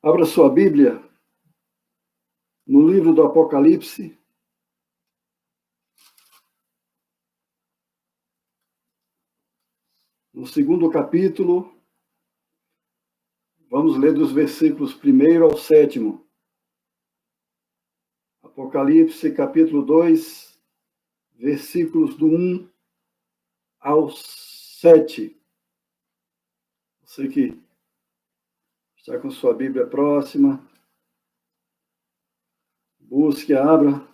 Abra sua Bíblia no livro do Apocalipse, no segundo capítulo. Vamos ler dos versículos 1 ao 7. Apocalipse, capítulo 2, versículos do 1 ao 7. Você que está com sua Bíblia próxima, busque, abra,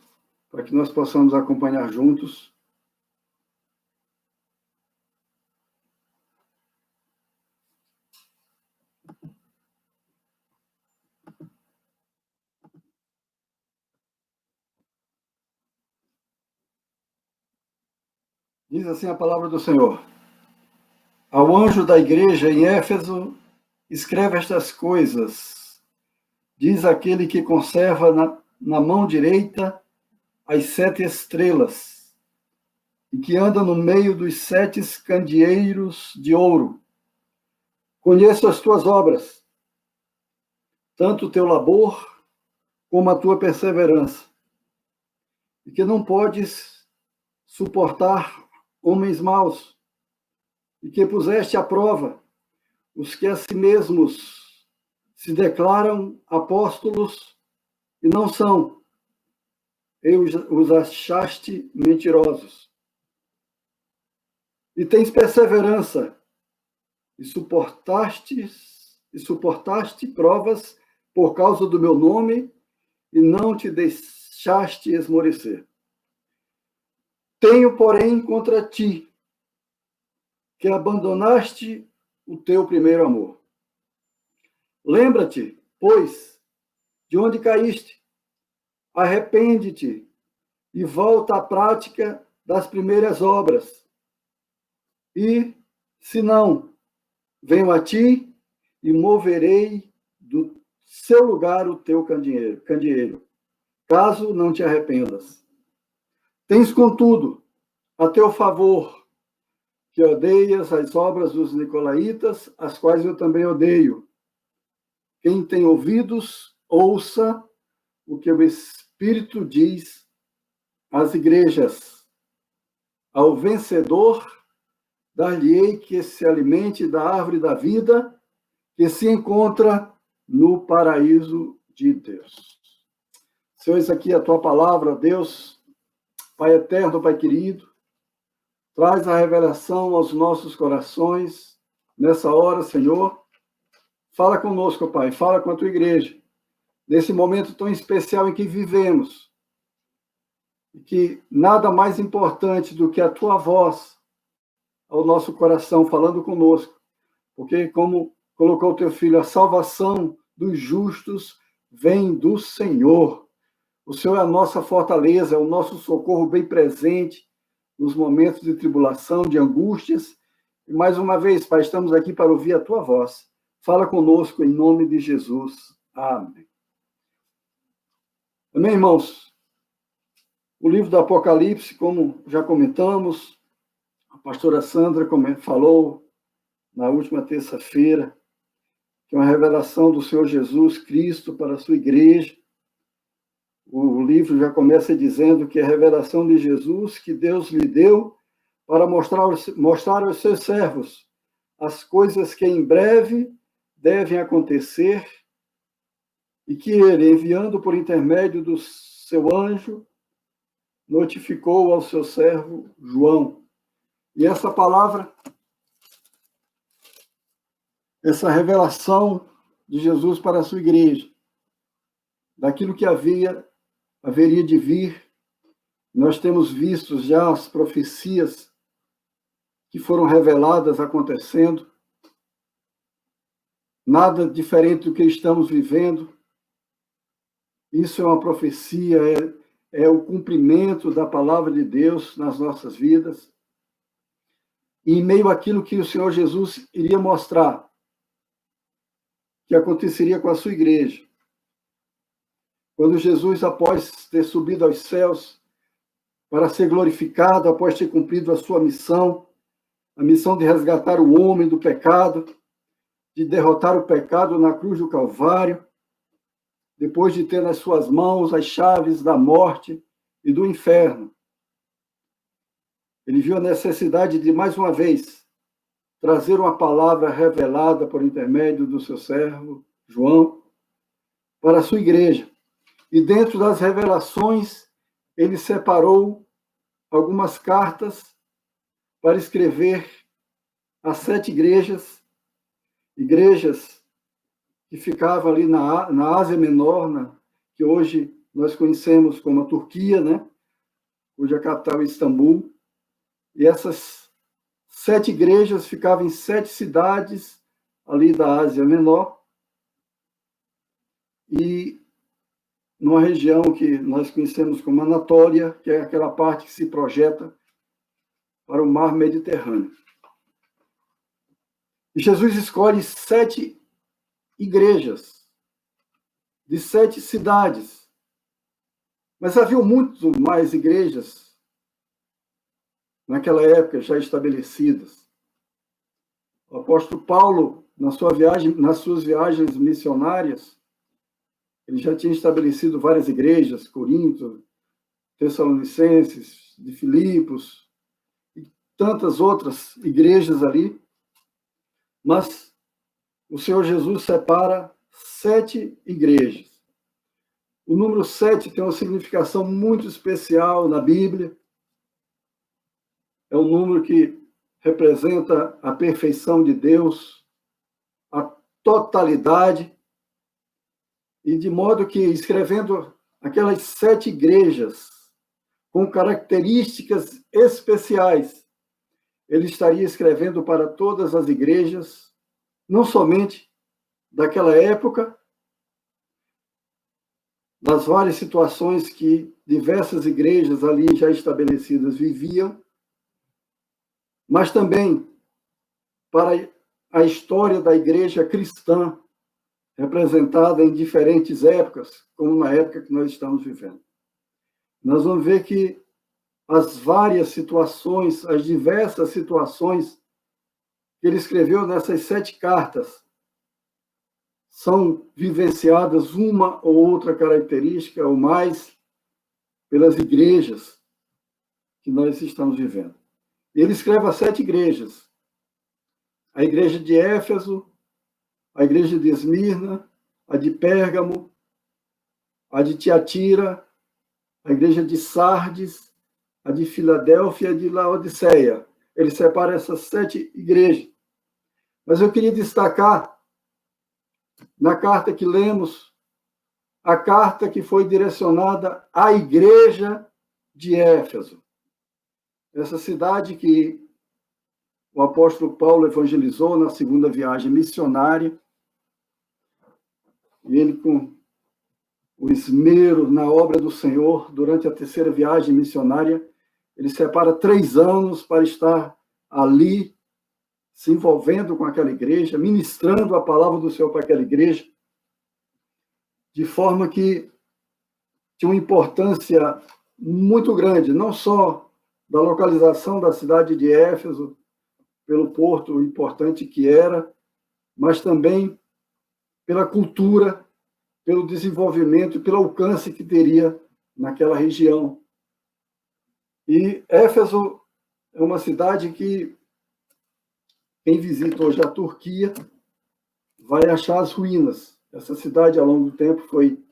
para que nós possamos acompanhar juntos. Diz assim a palavra do Senhor: Ao anjo da igreja em Éfeso, escreve estas coisas. Diz aquele que conserva na mão direita as 7 estrelas e que anda no meio dos 7 candeeiros de ouro. Conheço as tuas obras, tanto o teu labor como a tua perseverança, e que não podes suportar homens maus, e que puseste à prova os que a si mesmos se declaram apóstolos e não são, e os achaste mentirosos. E tens perseverança, e suportaste provas por causa do meu nome, e não te deixaste esmorecer. Tenho, porém, contra ti, que abandonaste o teu primeiro amor. Lembra-te, pois, de onde caíste, arrepende-te e volta à prática das primeiras obras. E, se não, venho a ti e moverei do seu lugar o teu candeeiro, caso não te arrependas. Tens, contudo, a teu favor, que odeias as obras dos nicolaítas, as quais eu também odeio. Quem tem ouvidos, ouça o que o Espírito diz às igrejas. Ao vencedor, dar-lhe-ei que se alimente da árvore da vida, que se encontra no paraíso de Deus. Senhor, isso aqui é a tua palavra, Deus, Pai eterno, Pai querido. Traz a revelação aos nossos corações nessa hora, Senhor. Fala conosco, Pai, fala com a tua igreja, nesse momento tão especial em que vivemos. E que nada mais importante do que a tua voz ao nosso coração, falando conosco. Porque, como colocou o teu filho, a salvação dos justos vem do Senhor. O Senhor é a nossa fortaleza, é o nosso socorro bem presente nos momentos de tribulação, de angústias. E mais uma vez, Pai, estamos aqui para ouvir a tua voz. Fala conosco em nome de Jesus. Amém. Amém, irmãos? O livro do Apocalipse, como já comentamos, a pastora Sandra falou na última terça-feira, que é uma revelação do Senhor Jesus Cristo para a sua igreja. O livro já começa dizendo que é a revelação de Jesus que Deus lhe deu para mostrar aos seus servos as coisas que em breve devem acontecer e que ele, enviando por intermédio do seu anjo, notificou ao seu servo João. E essa palavra, essa revelação de Jesus para a sua igreja, daquilo que haveria de vir, nós temos visto já as profecias que foram reveladas acontecendo, nada diferente do que estamos vivendo. Isso é uma profecia, é o cumprimento da palavra de Deus nas nossas vidas. E em meio àquilo que o Senhor Jesus iria mostrar, que aconteceria com a sua igreja, quando Jesus, após ter subido aos céus para ser glorificado, após ter cumprido a sua missão, a missão de resgatar o homem do pecado, de derrotar o pecado na cruz do Calvário, depois de ter nas suas mãos as chaves da morte e do inferno. Ele viu a necessidade de, mais uma vez, trazer uma palavra revelada por intermédio do seu servo, João, para a sua igreja. E dentro das revelações, ele separou algumas cartas para escrever às 7 igrejas que ficavam ali na Ásia Menor, que hoje nós conhecemos como a Turquia, né? Cuja capital é Istambul. E essas 7 igrejas ficavam em 7 cidades ali da Ásia Menor e numa região que nós conhecemos como Anatólia, que é aquela parte que se projeta para o mar Mediterrâneo. E Jesus escolhe 7 igrejas de 7 cidades. Mas havia muito mais igrejas naquela época já estabelecidas. O apóstolo Paulo, nas suas viagens missionárias, ele já tinha estabelecido várias igrejas, Corinto, Tessalonicenses, de Filipos, e tantas outras igrejas ali. Mas o Senhor Jesus separa 7 igrejas. O número 7 tem uma significação muito especial na Bíblia. É um número que representa a perfeição de Deus, a totalidade, e de modo que, escrevendo aquelas 7 igrejas com características especiais, ele estaria escrevendo para todas as igrejas, não somente daquela época, das várias situações que diversas igrejas ali já estabelecidas viviam, mas também para a história da igreja cristã, representada em diferentes épocas, como na época que nós estamos vivendo. Nós vamos ver que as várias situações, as diversas situações que ele escreveu nessas 7 cartas são vivenciadas uma ou outra característica ou mais pelas igrejas que nós estamos vivendo. Ele escreve as 7 igrejas. A igreja de Éfeso, a igreja de Esmirna, a de Pérgamo, a de Tiatira, a igreja de Sardes, a de Filadélfia e a de Laodiceia. Ele separa essas 7 igrejas. Mas eu queria destacar, na carta que lemos, a carta que foi direcionada à igreja de Éfeso. Essa cidade que o apóstolo Paulo evangelizou na segunda viagem missionária, e ele, com o esmero na obra do Senhor, durante a terceira viagem missionária, ele separa 3 anos para estar ali, se envolvendo com aquela igreja, ministrando a palavra do Senhor para aquela igreja, de forma que tinha uma importância muito grande, não só da localização da cidade de Éfeso, pelo porto importante que era, mas também pela cultura, pelo desenvolvimento e pelo alcance que teria naquela região. E Éfeso é uma cidade que quem visita hoje a Turquia vai achar as ruínas. Essa cidade, ao longo do tempo, foi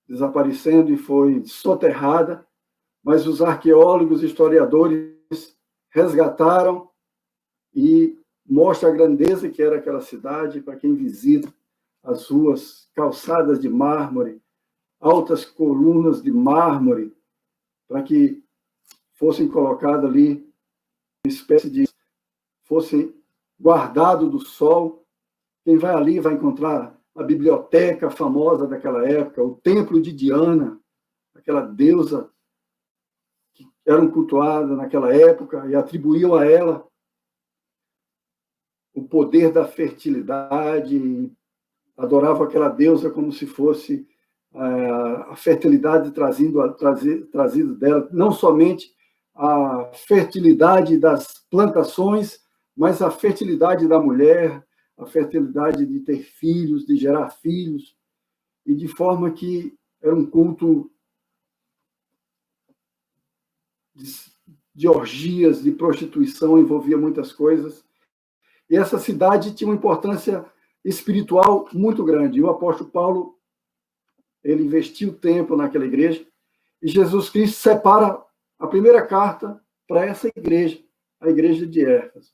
desaparecendo e foi soterrada, mas os arqueólogos e historiadores resgataram e mostram a grandeza que era aquela cidade para quem visita as ruas calçadas de mármore, altas colunas de mármore, para que fossem colocadas ali uma espécie de... fossem guardado do sol. Quem vai ali vai encontrar a biblioteca famosa daquela época, o templo de Diana, aquela deusa que era cultuada naquela época e atribuíam a ela o poder da fertilidade, adoravam aquela deusa como se fosse a fertilidade trazida dela, não somente a fertilidade das plantações, mas a fertilidade da mulher, a fertilidade de ter filhos, de gerar filhos. e de forma que era um culto de orgias, de prostituição, envolvia muitas coisas. E essa cidade tinha uma importância espiritual muito grande. E o apóstolo Paulo, ele investiu tempo naquela igreja, e Jesus Cristo separa a primeira carta para essa igreja, a igreja de Éfeso.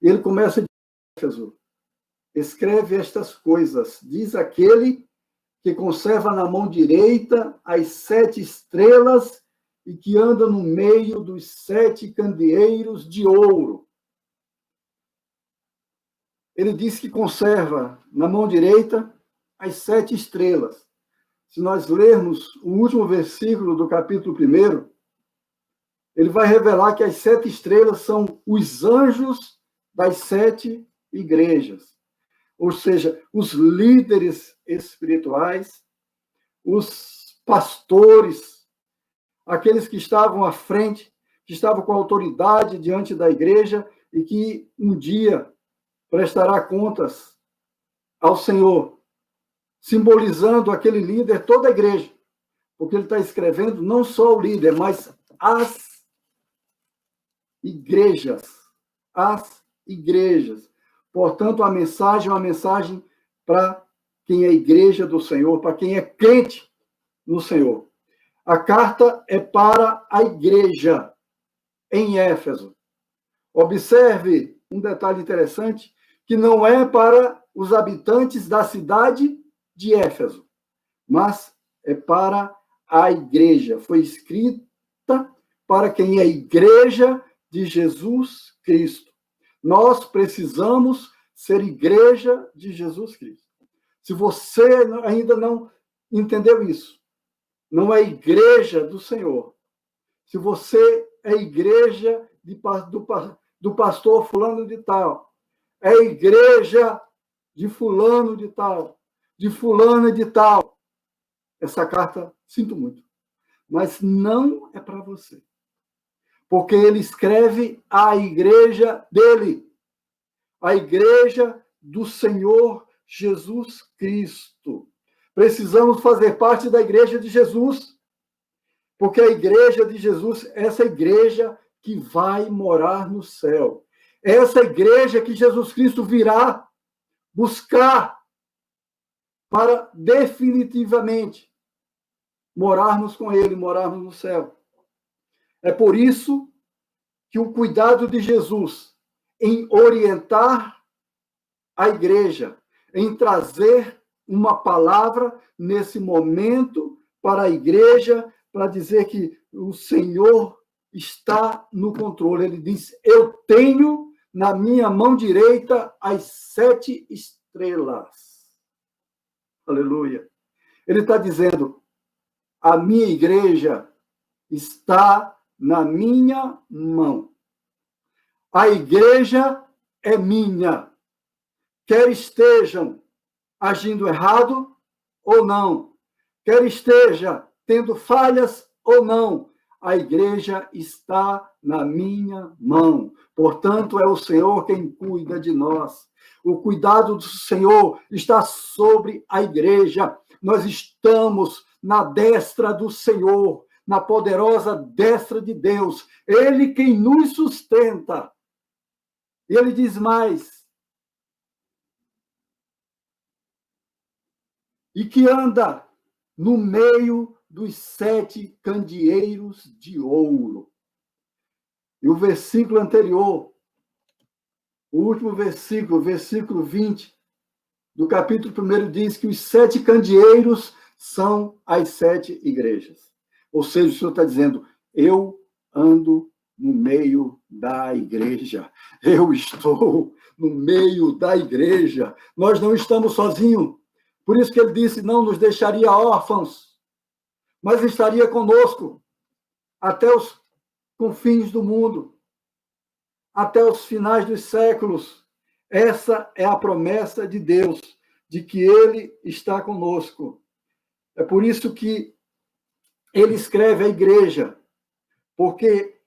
E ele começa de Éfeso: escreve estas coisas, diz aquele que conserva na mão direita as 7 estrelas e que anda no meio dos 7 candeeiros de ouro. Ele diz que conserva na mão direita as 7 estrelas. Se nós lermos o último versículo do capítulo 1, ele vai revelar que as 7 estrelas são os anjos das 7 igrejas. Ou seja, os líderes espirituais, os pastores, aqueles que estavam à frente, que estavam com autoridade diante da igreja e que um dia prestará contas ao Senhor, simbolizando aquele líder, toda a igreja, porque ele está escrevendo não só o líder, mas as igrejas. As igrejas. Portanto, a mensagem é uma mensagem para quem é igreja do Senhor, para quem é crente no Senhor. A carta é para a igreja em Éfeso. Observe um detalhe interessante, que não é para os habitantes da cidade de Éfeso, mas é para a igreja. Foi escrita para quem é igreja de Jesus Cristo. Nós precisamos ser igreja de Jesus Cristo. Se você ainda não entendeu isso, não é igreja do Senhor. Se você é igreja do pastor fulano de tal, é igreja de fulano de tal, de fulana de tal, essa carta, sinto muito, mas não é para você. Porque ele escreve a igreja dele, a igreja do Senhor Jesus Cristo. Precisamos fazer parte da igreja de Jesus, porque a igreja de Jesus é essa igreja que vai morar no céu. É essa igreja que Jesus Cristo virá buscar para definitivamente morarmos com ele, morarmos no céu. É por isso que o cuidado de Jesus em orientar a igreja, em trazer uma palavra nesse momento para a igreja, para dizer que o Senhor está no controle. Ele diz: eu tenho na minha mão direita as 7 estrelas. Aleluia. Ele está dizendo: a minha igreja está na minha mão. A igreja é minha. Quer estejam agindo errado ou não, quer esteja tendo falhas ou não, a igreja está na minha mão. Portanto, é o Senhor quem cuida de nós. O cuidado do Senhor está sobre a igreja. Nós estamos na destra do Senhor, na poderosa destra de Deus. Ele quem nos sustenta. E ele diz mais: e que anda no meio dos 7 candeeiros de ouro. E o versículo anterior, o último versículo, versículo 20, do capítulo 1, diz que os 7 candeeiros são as 7 igrejas. Ou seja, o Senhor está dizendo: eu ando no meio da igreja. Eu estou no meio da igreja. Nós não estamos sozinhos. Por isso que ele disse: não nos deixaria órfãos, mas estaria conosco até os confins do mundo, até os finais dos séculos. Essa é a promessa de Deus, de que ele está conosco. É por isso que ele escreve à igreja, porque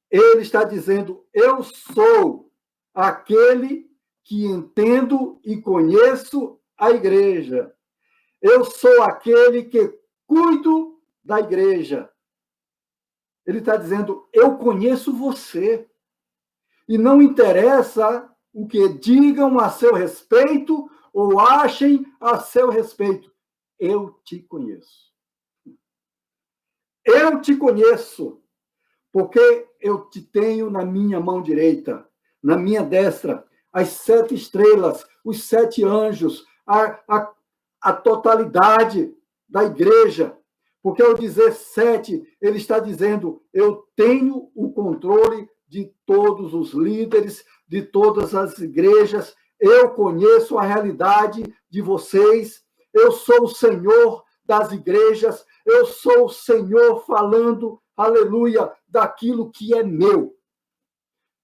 ele está dizendo: eu sou aquele que entendo e conheço a igreja. Eu sou aquele que cuido da igreja. Ele está dizendo, eu conheço você. E não interessa o que digam a seu respeito ou achem a seu respeito. Eu te conheço. Eu te conheço, porque eu te tenho na minha mão direita, na minha destra, as 7 estrelas, os 7 anjos, a totalidade da igreja. Porque ao dizer 7, ele está dizendo, eu tenho o controle de todos os líderes, de todas as igrejas, eu conheço a realidade de vocês, eu sou o Senhor das igrejas, eu sou o Senhor falando, aleluia, daquilo que é meu.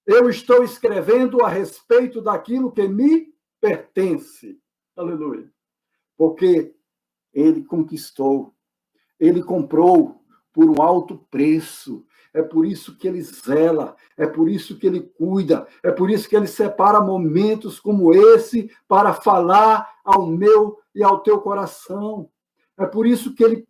Eu estou escrevendo a respeito daquilo que me pertence. Aleluia. Porque ele conquistou, ele comprou por um alto preço. É por isso que ele zela, é por isso que ele cuida, é por isso que ele separa momentos como esse para falar ao meu e ao teu coração. É por isso que ele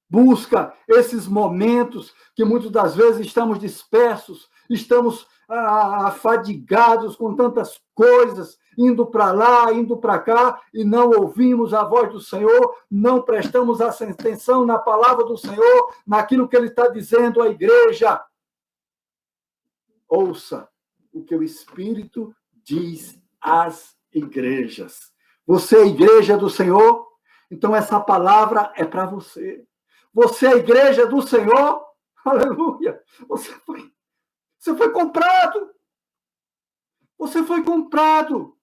busca esses momentos que muitas das vezes estamos dispersos, estamos afadigados com tantas coisas, indo para lá, indo para cá, e não ouvimos a voz do Senhor, não prestamos atenção na palavra do Senhor, naquilo que Ele está dizendo à igreja. Ouça o que o Espírito diz às igrejas. Você é a igreja do Senhor? Então essa palavra é para você. Você é a igreja do Senhor? Aleluia! Você foi comprado. Você foi comprado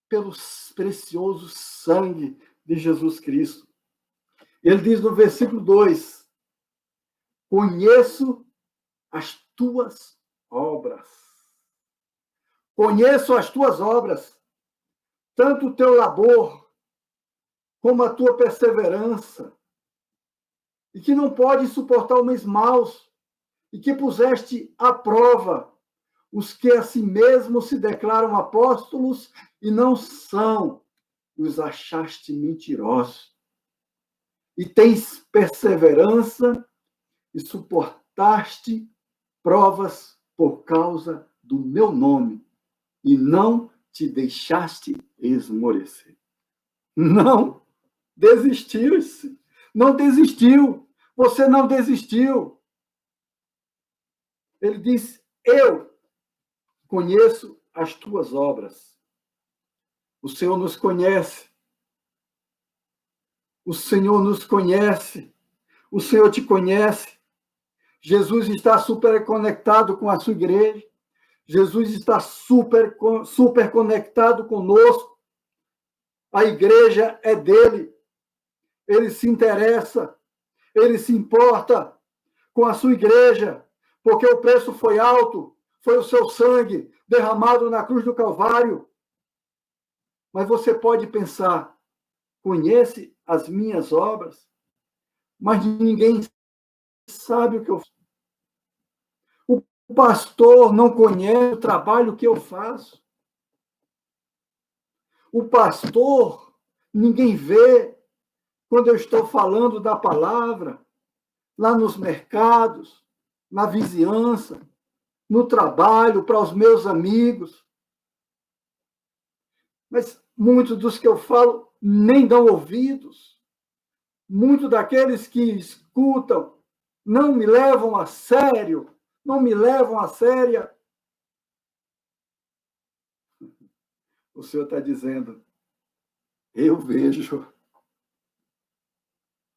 pelo precioso sangue de Jesus Cristo. Ele diz no versículo 2: conheço as tuas obras. Conheço as tuas obras, tanto o teu labor, como a tua perseverança, e que não pode suportar homens maus, e que puseste à prova os que a si mesmos se declaram apóstolos e não são, os achaste mentirosos. E tens perseverança e suportaste provas por causa do meu nome, e não te deixaste esmorecer. Não desistiu, não desistiu, você não desistiu. Ele diz, eu conheço as tuas obras. O Senhor nos conhece. O Senhor nos conhece. O Senhor te conhece. Jesus está super conectado com a sua igreja. Jesus está super conectado conosco. A igreja é dele. Ele se interessa. Ele se importa com a sua igreja, porque o preço foi alto. Foi o seu sangue derramado na cruz do Calvário. Mas você pode pensar, conhece as minhas obras, mas ninguém sabe o que eu faço. O pastor não conhece o trabalho que eu faço. O pastor, ninguém vê quando eu estou falando da palavra, lá nos mercados, na vizinhança, no trabalho, para os meus amigos. Mas muitos dos que eu falo nem dão ouvidos. Muitos daqueles que escutam não me levam a sério, não me levam a sério. O Senhor está dizendo, eu vejo,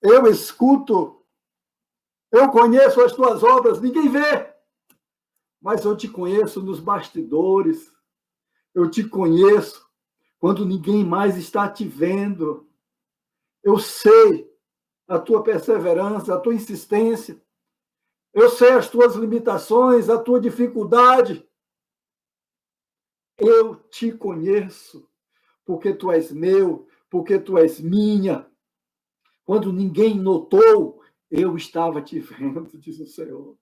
eu escuto, eu conheço as tuas obras, ninguém vê, mas eu te conheço nos bastidores, eu te conheço quando ninguém mais está te vendo. Eu sei a tua perseverança, a tua insistência, eu sei as tuas limitações, a tua dificuldade. Eu te conheço, porque tu és meu, porque tu és minha. Quando ninguém notou, eu estava te vendo, diz o Senhor.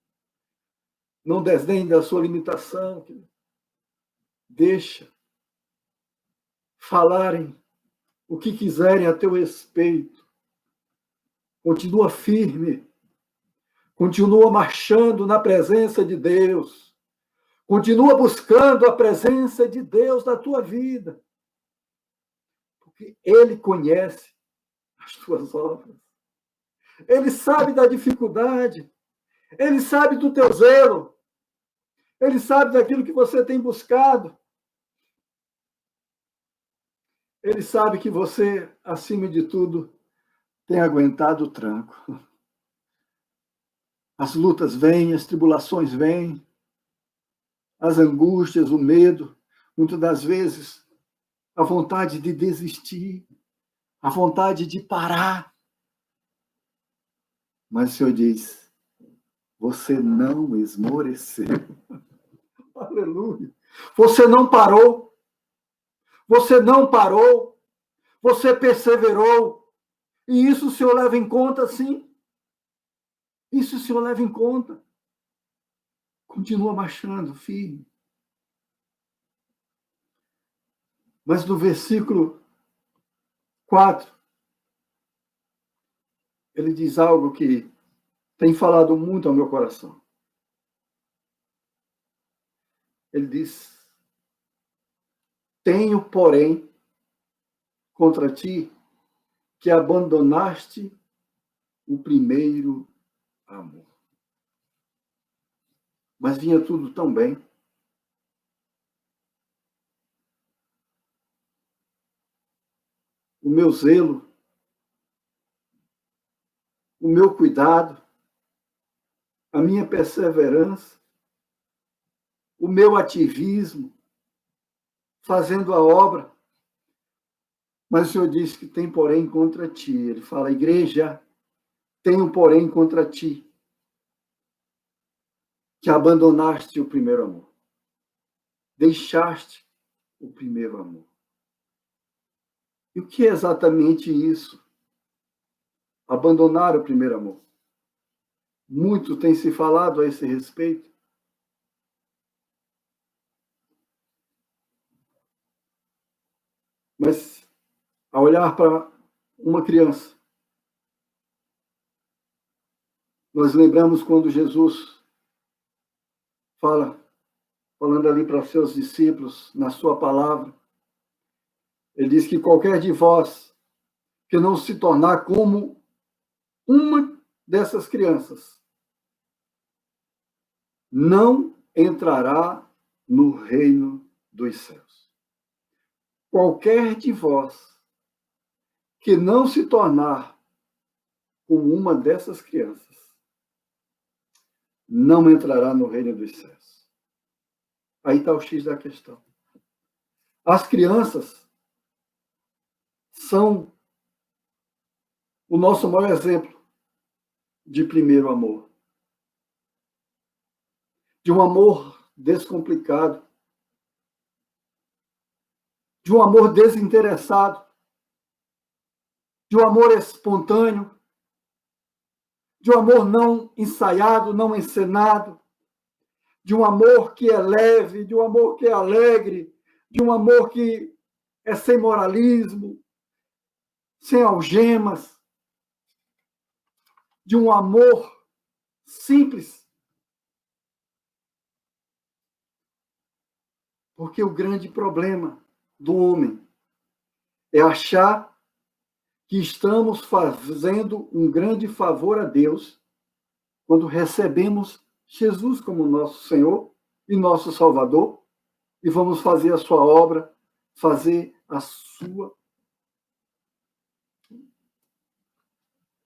Não desdenhe da sua limitação, querido. Deixa falarem o que quiserem a teu respeito. Continua firme. Continua marchando na presença de Deus. Continua buscando a presença de Deus na tua vida. Porque Ele conhece as tuas obras. Ele sabe da dificuldade. Ele sabe do teu zelo. Ele sabe daquilo que você tem buscado. Ele sabe que você, acima de tudo, tem aguentado o tranco. As lutas vêm, as tribulações vêm, as angústias, o medo, muitas das vezes, a vontade de desistir, a vontade de parar. Mas o Senhor diz, você não esmoreceu. Aleluia. Você não parou. Você não parou. Você perseverou. E isso o Senhor leva em conta, sim. Isso o Senhor leva em conta. Continua marchando, firme. Mas no versículo 4, ele diz algo que tem falado muito ao meu coração. Ele diz, tenho, porém, contra ti, que abandonaste o primeiro amor. Mas vinha tudo tão bem. O meu zelo, o meu cuidado, a minha perseverança, o meu ativismo, fazendo a obra. Mas o Senhor diz que tem, porém, contra ti. Ele fala, igreja, tenho, porém, contra ti, que abandonaste o primeiro amor. Deixaste o primeiro amor. E o que é exatamente isso? Abandonar o primeiro amor. Muito tem se falado a esse respeito. Mas, ao olhar para uma criança, nós lembramos quando Jesus falando ali para seus discípulos, na sua palavra, ele diz que qualquer de vós que não se tornar como uma dessas crianças, não entrará no reino dos céus. Qualquer de vós que não se tornar como uma dessas crianças, não entrará no reino dos céus. Aí está o X da questão. As crianças são o nosso maior exemplo de primeiro amor. De um amor descomplicado. De um amor desinteressado. De um amor espontâneo. De um amor não ensaiado, não encenado. De um amor que é leve, de um amor que é alegre, de um amor que é sem moralismo, sem algemas, de um amor simples. Porque o grande problema do homem é achar que estamos fazendo um grande favor a Deus quando recebemos Jesus como nosso Senhor e nosso Salvador e vamos fazer a sua obra, fazer a sua...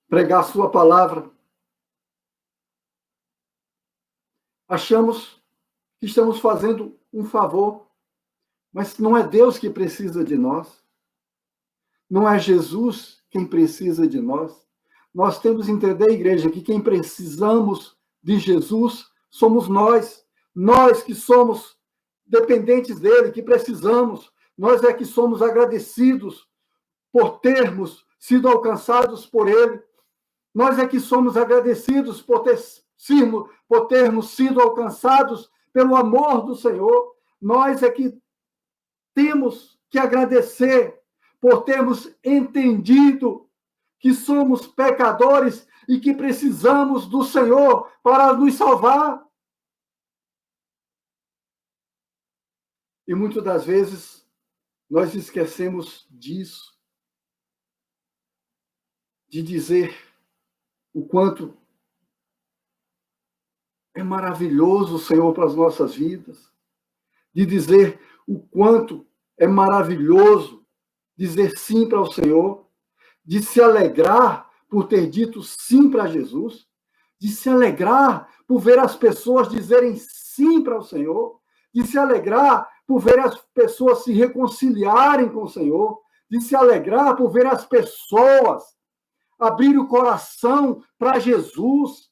pregar a sua palavra. Achamos que estamos fazendo um favor, mas não é Deus que precisa de nós. Não é Jesus quem precisa de nós. Nós temos que entender, igreja, que quem precisamos de Jesus somos nós. Nós que somos dependentes dele, que precisamos. Nós é que somos agradecidos por termos sido alcançados por ele. Nós é que somos agradecidos por termos sido alcançados pelo amor do Senhor. Nós é que temos que agradecer por termos entendido que somos pecadores e que precisamos do Senhor para nos salvar. E muitas das vezes nós esquecemos disso, de dizer o quanto é maravilhoso o Senhor para as nossas vidas, de dizer o quanto é maravilhoso dizer sim para o Senhor, de se alegrar por ter dito sim para Jesus, de se alegrar por ver as pessoas dizerem sim para o Senhor, de se alegrar por ver as pessoas se reconciliarem com o Senhor, de se alegrar por ver as pessoas abrirem o coração para Jesus.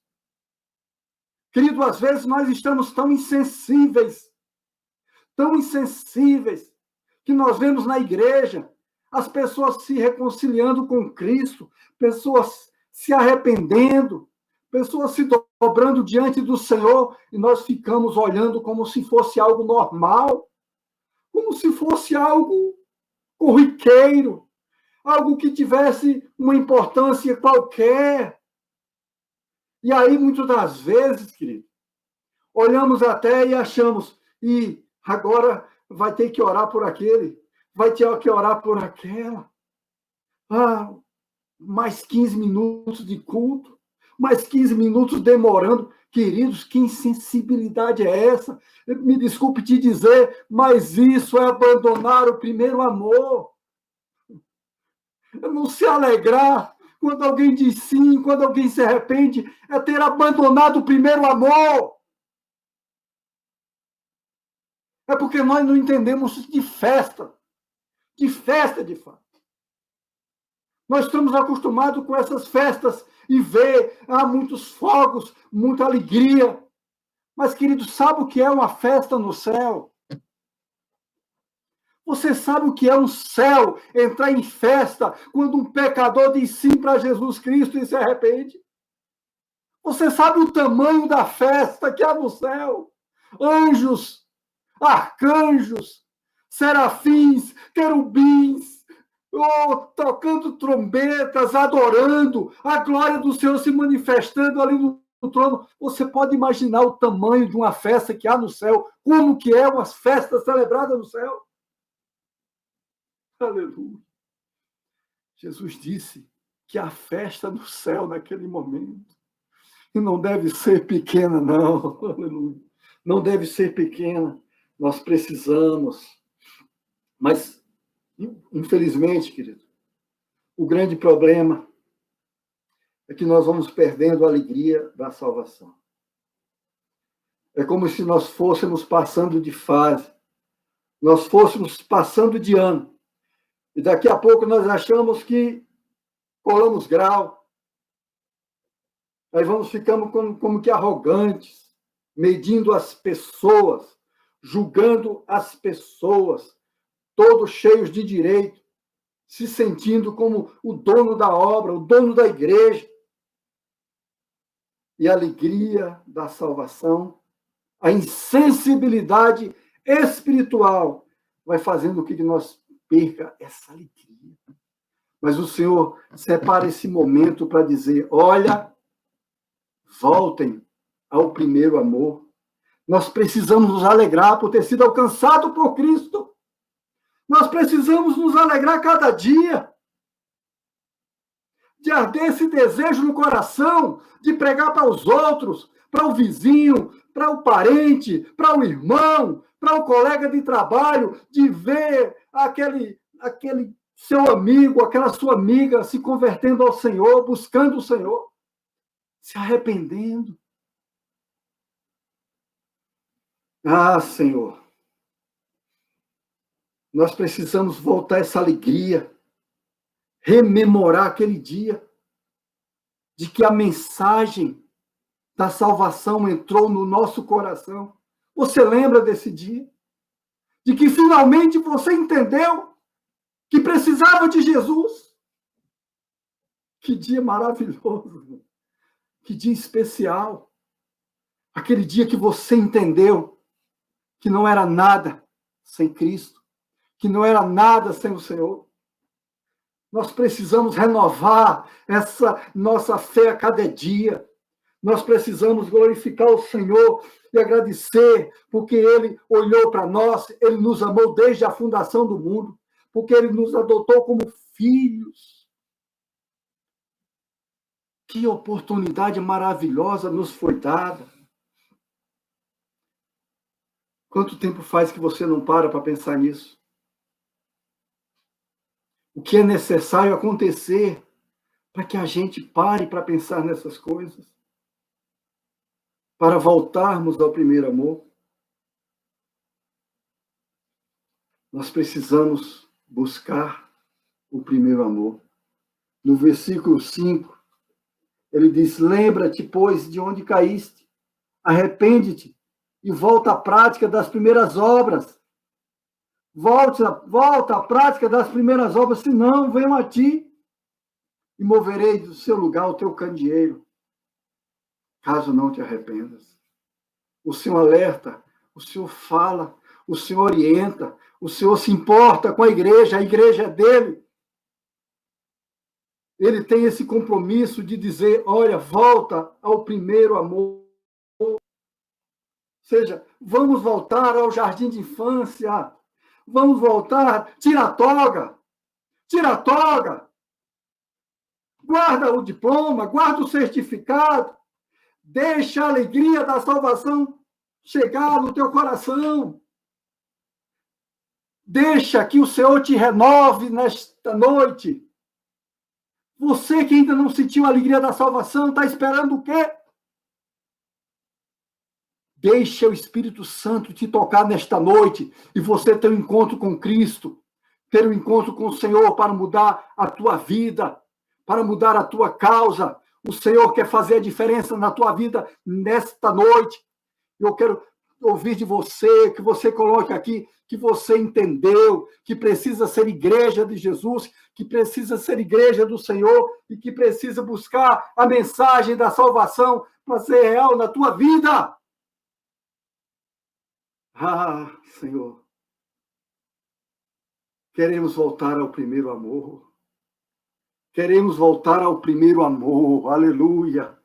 Querido, às vezes nós estamos tão insensíveis, que nós vemos na igreja as pessoas se reconciliando com Cristo, pessoas se arrependendo, pessoas se dobrando diante do Senhor, e nós ficamos olhando como se fosse algo normal, como se fosse algo corriqueiro, algo que tivesse uma importância qualquer. E aí, muitas das vezes, querido, olhamos até e achamos, e agora vai ter que orar por aquele, vai ter que orar por aquela. Mais 15 minutos de culto, mais 15 minutos demorando. Queridos, que insensibilidade é essa? Me desculpe te dizer, mas isso é abandonar o primeiro amor. Não se alegrar quando alguém diz sim, quando alguém se arrepende, é ter abandonado o primeiro amor. É porque nós não entendemos de festa de fato. Nós estamos acostumados com essas festas e ver muitos fogos, muita alegria. Mas, querido, sabe o que é uma festa no céu? Você sabe o que é um céu entrar em festa quando um pecador diz sim para Jesus Cristo e se arrepende? Você sabe o tamanho da festa que há no céu? Anjos, arcanjos, serafins, querubins, tocando trombetas, adorando, a glória do Senhor se manifestando ali no trono. Você pode imaginar o tamanho de uma festa que há no céu, como que é uma festa celebrada no céu? Aleluia. Jesus disse que a festa no céu naquele momento, e não deve ser pequena, não. Aleluia. Não deve ser pequena. Nós precisamos. Mas, infelizmente, querido, o grande problema é que nós vamos perdendo a alegria da salvação. É como se nós fôssemos passando de fase, nós fôssemos passando de ano, e daqui a pouco nós achamos que colamos grau, aí vamos ficando como que arrogantes, medindo as pessoas, julgando as pessoas, todos cheios de direito, se sentindo como o dono da obra, o dono da igreja. E a alegria da salvação, a insensibilidade espiritual vai fazendo com que nós perca essa alegria. Mas o Senhor separa esse momento para dizer, olha, voltem ao primeiro amor. Nós precisamos nos alegrar por ter sido alcançado por Cristo. Nós precisamos nos alegrar cada dia. De arder esse desejo no coração, de pregar para os outros, para o vizinho, para o parente, para o irmão, para o colega de trabalho, de ver aquele seu amigo, aquela sua amiga se convertendo ao Senhor, buscando o Senhor, se arrependendo. Senhor, nós precisamos voltar essa alegria, rememorar aquele dia de que a mensagem da salvação entrou no nosso coração. Você lembra desse dia? De que finalmente você entendeu que precisava de Jesus? Que dia maravilhoso! Que dia especial! Aquele dia que você entendeu que não era nada sem Cristo, que não era nada sem o Senhor. Nós precisamos renovar essa nossa fé a cada dia. Nós precisamos glorificar o Senhor e agradecer, porque Ele olhou para nós, Ele nos amou desde a fundação do mundo, porque Ele nos adotou como filhos. Que oportunidade maravilhosa nos foi dada. Quanto tempo faz que você não para pensar nisso? O que é necessário acontecer para que a gente pare para pensar nessas coisas? Para voltarmos ao primeiro amor? Nós precisamos buscar o primeiro amor. No versículo 5, ele diz: lembra-te, pois, de onde caíste, arrepende-te e volta à prática das primeiras obras. Volta à prática das primeiras obras, senão venham a ti e moverei do seu lugar o teu candeeiro, caso não te arrependas. O Senhor alerta, o Senhor fala, o Senhor orienta, o Senhor se importa com a igreja é dele. Ele tem esse compromisso de dizer, olha, volta ao primeiro amor. Ou seja, vamos voltar ao jardim de infância. Vamos voltar, tira a toga. Guarda o diploma, guarda o certificado. Deixa a alegria da salvação chegar no teu coração. Deixa que o Senhor te renove nesta noite. Você que ainda não sentiu a alegria da salvação, está esperando o quê? Deixa o Espírito Santo te tocar nesta noite e você ter um encontro com Cristo, ter um encontro com o Senhor para mudar a tua vida, para mudar a tua causa. O Senhor quer fazer a diferença na tua vida nesta noite. Eu quero ouvir de você, que você coloque aqui, que você entendeu, que precisa ser igreja de Jesus, que precisa ser igreja do Senhor e que precisa buscar a mensagem da salvação para ser real na tua vida. Ah, Senhor, queremos voltar ao primeiro amor. Queremos voltar ao primeiro amor. Aleluia.